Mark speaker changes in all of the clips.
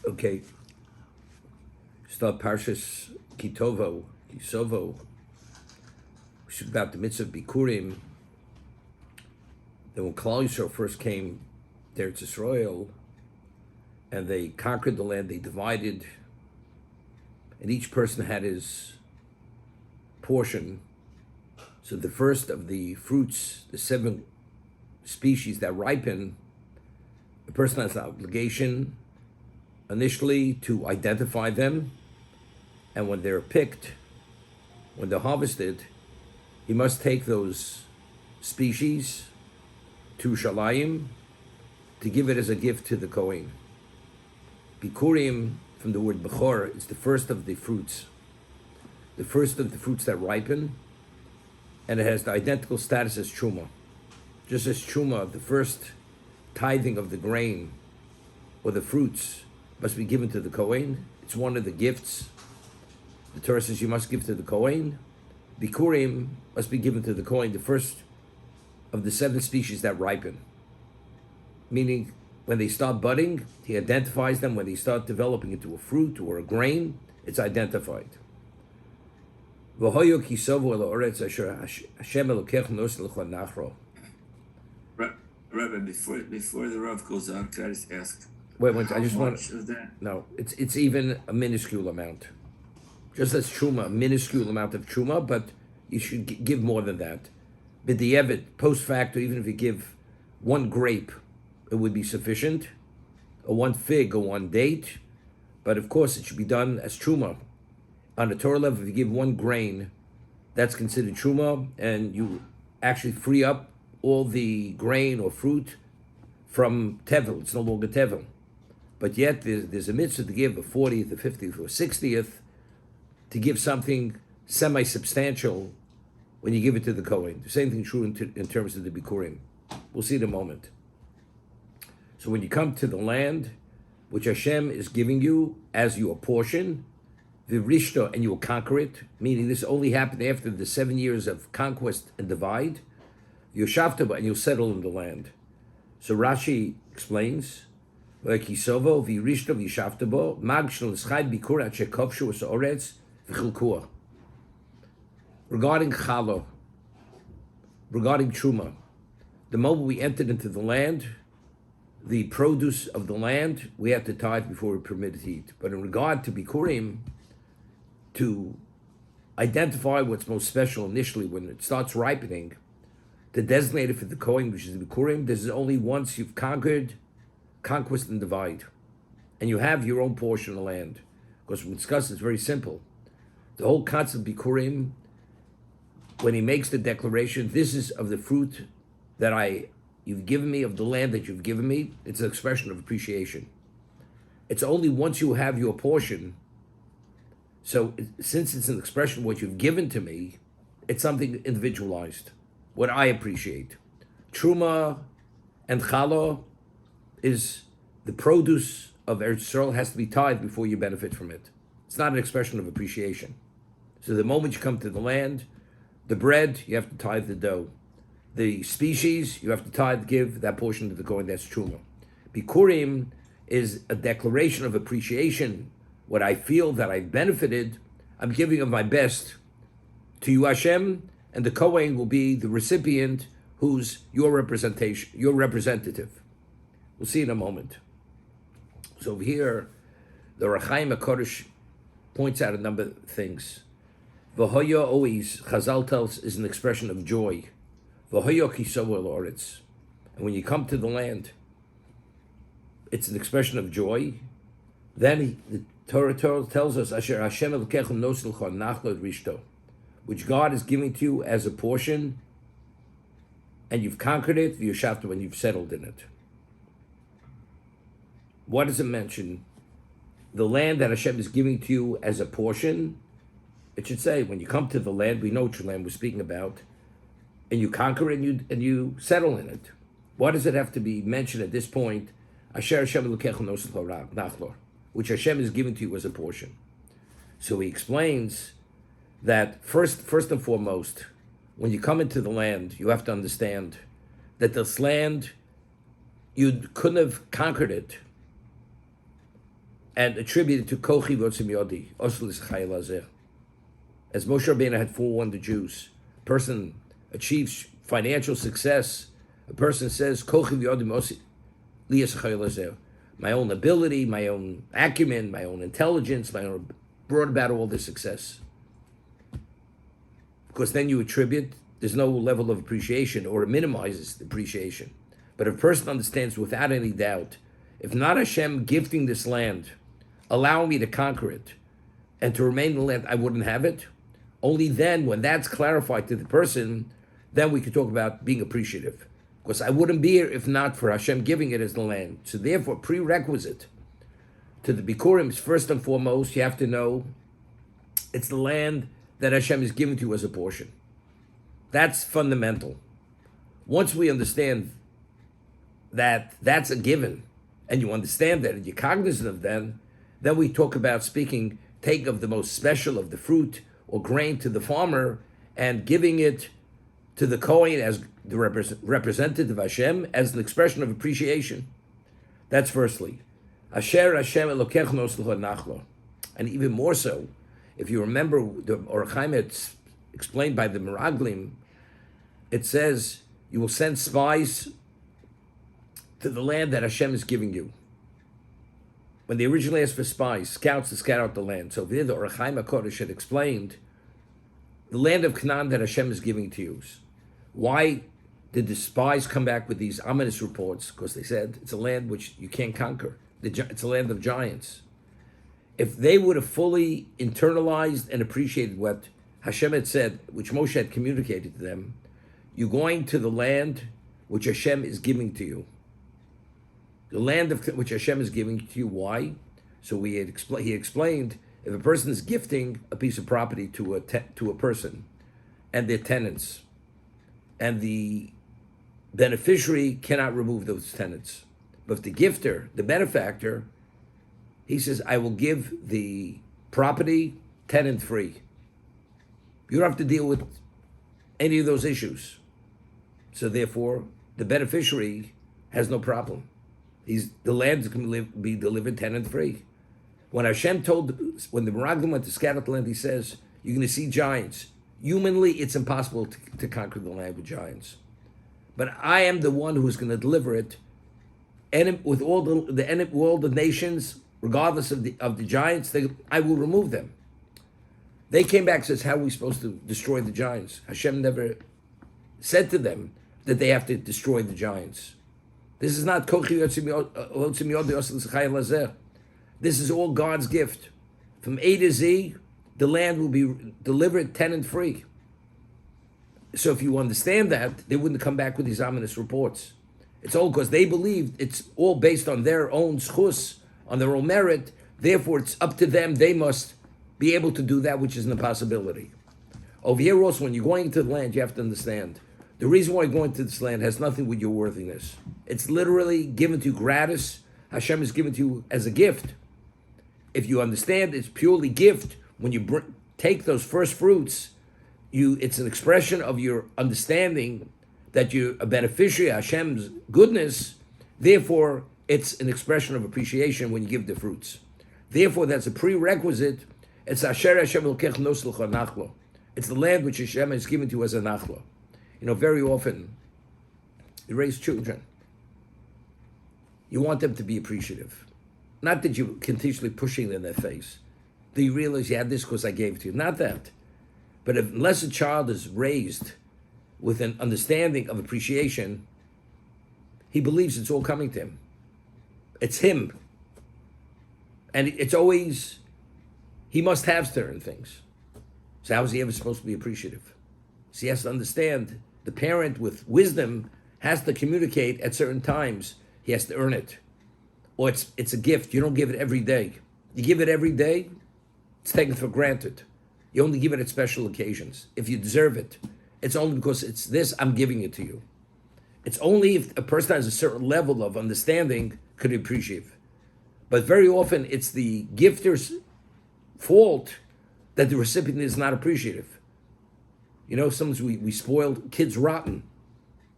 Speaker 1: Okay, start Parshas Kisovo, which is about the mitzvah of Bikurim. Then when Klal Yisrael first came there to Israel, and they conquered the land, they divided, and each person had his portion. So the first of the fruits, the 7 species that ripen, the person has an obligation initially to identify them, and when they're picked, when they're harvested, he must take those species to Shalayim to give it as a gift to the Kohen. Bikurim, from the word Bechor, is the first of the fruits. The first of the fruits that ripen, and it has the identical status as Truma. Just as Truma, the first tithing of the grain or the fruits must be given to the Kohen. It's one of the gifts. The Torah says you must give to the Kohen. Bikurim must be given to the Kohen, the first of the 7 species that ripen. Meaning, when they start budding, he identifies them. When they start developing into a fruit or a grain, it's identified.
Speaker 2: Rabbi, before the Rav goes on, can I just ask?
Speaker 1: Wait, I just want
Speaker 2: of that?
Speaker 1: No, it's even a minuscule amount. Just as truma, a minuscule amount of truma, but you should give more than that. B'di'evet, post facto, even if you give 1 grape, it would be sufficient, or 1 fig, or 1 date. But of course, it should be done as truma. On the Torah level, if you give 1 grain, that's considered truma, and you actually free up all the grain or fruit from tevel. It's no longer tevel. But yet, there's a mitzvah to give a 40th, a 50th, or 60th, to give something semi-substantial when you give it to the Kohen. The same thing true in terms of the Bikurim. We'll see in a moment. So when you come to the land, which Hashem is giving you as your portion, the Rishta, and you will conquer it, meaning this only happened after the 7 years of conquest and divide, Yoshavtaba, and you'll settle in the land. So Rashi explains, Kisovo, Virishta, Yoshavtaba, Magshal, Schai, Bikur, Achekovshu, Oretz, V'chilkua. Regarding Chalo, regarding Truma, the moment we entered into the land, the produce of the land, we had to tithe before we permitted to eat. But in regard to Bikurim, to identify what's most special initially when it starts ripening, to designate it for the Kohen, which is the Bikurim, this is only once you've conquered, conquest and divide, and you have your own portion of the land. Because we discussed, it's very simple. The whole concept of Bikurim, when he makes the declaration, this is of the fruit that you've given me, of the land that you've given me, it's an expression of appreciation. It's only once you have your portion. So since it's an expression of what you've given to me, it's something individualized, what I appreciate. Truma and Chala is the produce of Eretz Yisrael, has to be tithed before you benefit from it. It's not an expression of appreciation. So the moment you come to the land, the bread, you have to tithe the dough. The species, you have to tithe, give that portion to the Kohen, that's Truma. Bikurim is a declaration of appreciation. What I feel that I've benefited, I'm giving of my best to you, Hashem, and the Kohen will be the recipient who's your representation, your representative. We'll see in a moment. So over here, the Rechaim HaKodesh points out a number of things. V'hoya always, Chazal tells, is an expression of joy. V'hoya kisovo el oretz. And when you come to the land, it's an expression of joy. Then the Torah tells us, Asher Hashem Elokechem nosilcha nachlo rishto, which God is giving to you as a portion, and you've conquered it, v'yoshavta, when you've settled in it. What does it mention? The land that Hashem is giving to you as a portion, it should say, when you come to the land, we know which land we're speaking about, and you conquer it and you settle in it. Why does it have to be mentioned at this point? Asher Hashem Elokechem nosilcha nachlo, which Hashem is giving to you as a portion. So he explains that first and foremost, when you come into the land, you have to understand that this land, you couldn't have conquered it and attributed to Kochi v'otzim yodi, osel l'sachayil hazeh. As Moshe Rabbeinu had forewarned the Jews, a person achieves financial success, a person says, Kochi v'yodi osel l'sachayil hazeh. My own ability, my own acumen, my own intelligence, my own brought about all this success. Because then you attribute, there's no level of appreciation, or it minimizes the appreciation. But if a person understands without any doubt, if not Hashem gifting this land, allowing me to conquer it, and to remain in the land, I wouldn't have it, only then, when that's clarified to the person, then we could talk about being appreciative. Because I wouldn't be here if not for Hashem giving it as the land. So therefore, prerequisite to the Bikurim is first and foremost, you have to know it's the land that Hashem is giving to you as a portion. That's fundamental. Once we understand that that's a given, and you understand that, and you're cognizant of that, then we talk about speaking, take of the most special of the fruit or grain to the farmer, and giving it to the Kohen as the representative of Hashem, as an expression of appreciation. That's firstly. Asher Hashem Elokecha noslecha nachlo. And even more so, if you remember the Orach Chaim, it's explained by the Meraglim, it says, you will send spies to the land that Hashem is giving you. When they originally asked for spies, scouts to scout out the land. So there the Orach Chaim HaKodesh had explained the land of Canaan that Hashem is giving to you. Why did the spies come back with these ominous reports? Because they said it's a land which you can't conquer. It's a land of giants. If they would have fully internalized and appreciated what Hashem had said, which Moshe had communicated to them, you're going to the land which Hashem is giving to you. The land of which Hashem is giving to you. Why? So he explained, if a person is gifting a piece of property to a person and their tenants, and the beneficiary cannot remove those tenants, but if the gifter, the benefactor, he says, I will give the property tenant free. You don't have to deal with any of those issues. So therefore, the beneficiary has no problem. The land is going to be delivered tenant free. When Hashem when the Meraglim went to scout out the land, he says, you're going to see giants. Humanly, it's impossible to conquer the land with giants. But I am the one who's going to deliver it, and with all the nations, regardless of the giants, I will remove them. They came back and says, how are we supposed to destroy the giants? Hashem never said to them that they have to destroy the giants. This is not Kochi Yotzim Yodi. This is all God's gift. From A to Z, the land will be delivered tenant free. So if you understand that, they wouldn't come back with these ominous reports. It's all because they believed it's all based on their own schus, on their own merit. Therefore, it's up to them. They must be able to do that, which is an impossibility. Over here also, when you're going into the land, you have to understand, the reason why you're going to this land has nothing with your worthiness. It's literally given to you gratis. Hashem is given to you as a gift. If you understand it's purely gift, when you take those first fruits, it's an expression of your understanding that you're a beneficiary of Hashem's goodness. Therefore, it's an expression of appreciation when you give the fruits. Therefore, that's a prerequisite. It's Asher Hashem Elokech noslecha nachlo. It's the land which Hashem has given to you as a nachlo. Very often, you raise children. You want them to be appreciative. Not that you're continuously pushing it in their face. Do you realize you had this because I gave it to you? Not that. But unless a child is raised with an understanding of appreciation, he believes it's all coming to him. It's him. And it's always, he must have certain things. So how is he ever supposed to be appreciative? So he has to understand the parent with wisdom has to communicate at certain times. He has to earn it. Or it's a gift. You don't give it every day. You give it every day, it's taken for granted. You only give it at special occasions. If you deserve it, it's only because it's this, I'm giving it to you. It's only if a person has a certain level of understanding could appreciate. But very often it's the gifter's fault that the recipient is not appreciative. Sometimes we spoil kids rotten.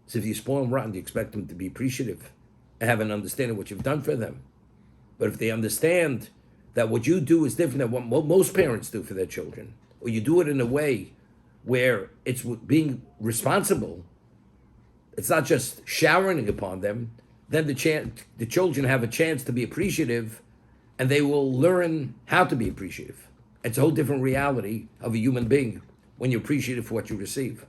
Speaker 1: So if you spoil them rotten, do you expect them to be appreciative and have an understanding of what you've done for them? But if they understand that what you do is different than what most parents do for their children, or you do it in a way where it's being responsible, it's not just showering upon them, then the children have a chance to be appreciative, and they will learn how to be appreciative. It's a whole different reality of a human being when you're appreciative for what you receive.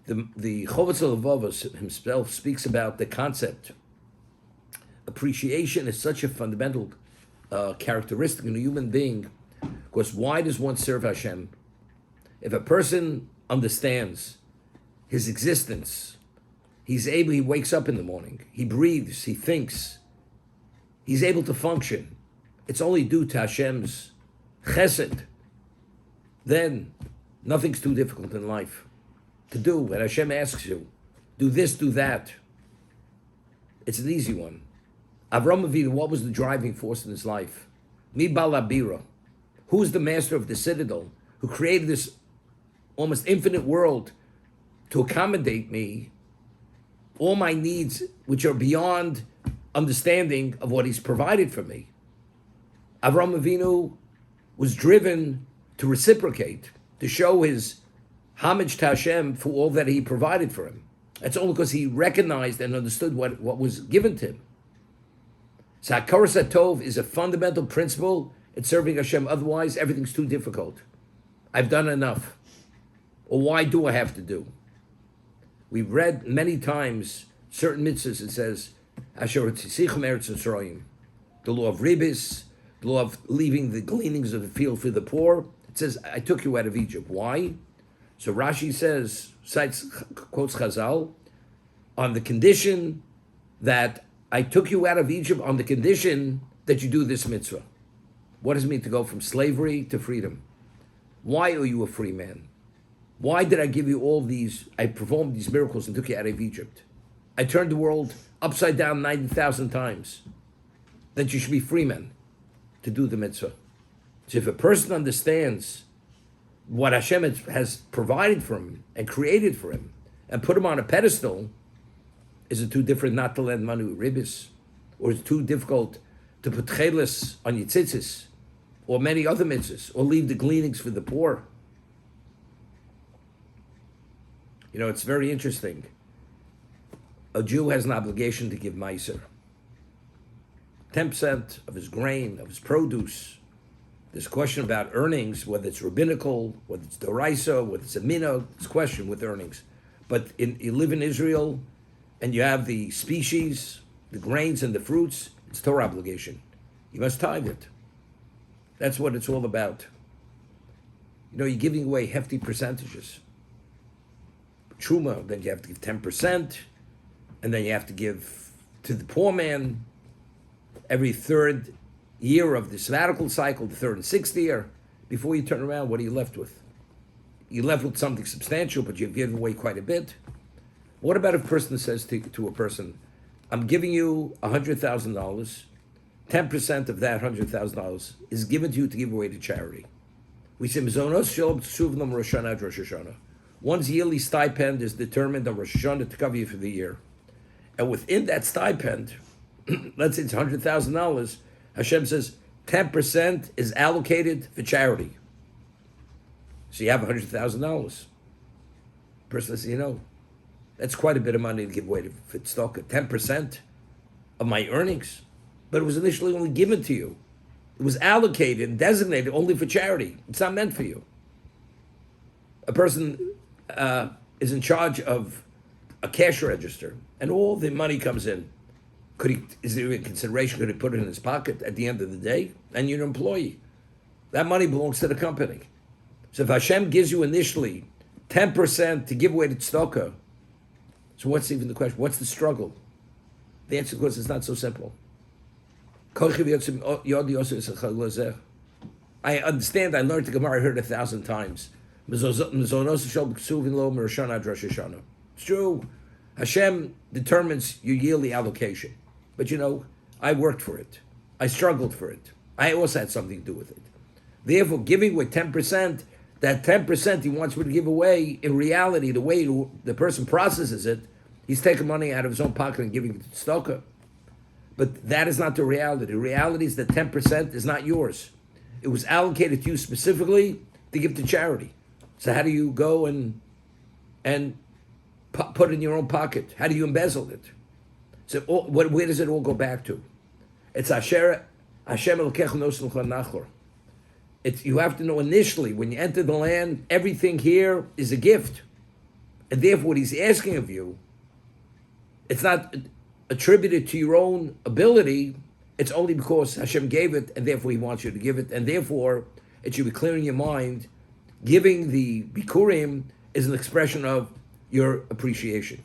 Speaker 1: The Chovetz Levavos himself speaks about the concept. Appreciation is such a fundamental characteristic in a human being, because why does one serve Hashem? If a person understands his existence, he wakes up in the morning, he breathes, he thinks, he's able to function. It's only due to Hashem's chesed. Then nothing's too difficult in life to do. When Hashem asks you, do this, do that, it's an easy one. Avram Avinu, what was the driving force in his life? Mi balabira. Who's the master of the citadel who created this almost infinite world to accommodate me, all my needs, which are beyond understanding of what he's provided for me? Avram Avinu was driven to reciprocate, to show his homage to Hashem for all that he provided for him. That's only because he recognized and understood what was given to him. So Hakaras HaTov is a fundamental principle in serving Hashem. Otherwise, everything's too difficult. I've done enough. Or why do I have to do? We've read many times certain mitzvahs. It says, Asher Tzisichem Eretz Yisrael, the law of ribis, the law of leaving the gleanings of the field for the poor. It says, I took you out of Egypt. Why? So Rashi says, quotes Chazal, on the condition that I took you out of Egypt on the condition that you do this mitzvah. What does it mean to go from slavery to freedom? Why are you a free man? Why did I give you all these, I performed these miracles and took you out of Egypt? I turned the world upside down 90,000 times. That you should be free men to do the mitzvah. So if a person understands what Hashem has provided for him and created for him and put him on a pedestal, is it too different not to lend money with ribis? Or is it too difficult to put chelis on your tzitzis? Or many other mitzvahs? Or leave the gleanings for the poor? You know, it's very interesting. A Jew has an obligation to give meiser. 10% of his grain, of his produce. There's a question about earnings, whether it's rabbinical, whether it's doraisa, whether it's a minhag. It's a question with earnings. But you live in Israel, and you have the species, the grains and the fruits, it's Torah obligation. You must tithe it. That's what it's all about. You know, you're giving away hefty percentages. Truma, then you have to give 10%, and then you have to give to the poor man every third year of the sabbatical cycle, the third and sixth year. Before you turn around, what are you left with? You're left with something substantial, but you've given away quite a bit. What about if a person says to a person, I'm giving you $100,000, 10% of that $100,000 is given to you to give away to charity. We say, one's yearly stipend is determined on Rosh Hashanah to cover you for the year. And within that stipend, let's say it's $100,000, Hashem says 10% is allocated for charity. So you have $100,000. Person says, you know, that's quite a bit of money to give away for tzedakah. 10% of my earnings. But it was initially only given to you. It was allocated and designated only for charity. It's not meant for you. A person is in charge of a cash register, and all the money comes in. Is there a consideration? Could he put it in his pocket at the end of the day? And you're an employee. That money belongs to the company. So if Hashem gives you initially 10% to give away to tzedakah, so what's even the question? What's the struggle? The answer, of course, is not so simple. I understand, I learned the Gemara, I heard it 1,000 times. It's true. Hashem determines your yearly allocation. But you know, I worked for it. I struggled for it. I also had something to do with it. Therefore, giving away 10%, that 10% he wants me to give away, in reality, the way the person processes it, he's taking money out of his own pocket and giving it to tzedakah. But that is not the reality. The reality is that 10% is not yours. It was allocated to you specifically to give to charity. So how do you go and put it in your own pocket? How do you embezzle it? So where does it all go back to? It's Hashem Elokecha Nosem L'cha Nachor. You have to know initially, when you enter the land, everything here is a gift. And therefore, what he's asking of you, it's not attributed to your own ability. It's only because Hashem gave it, and therefore he wants you to give it. And therefore, it should be clear in your mind, giving the Bikurim is an expression of your appreciation.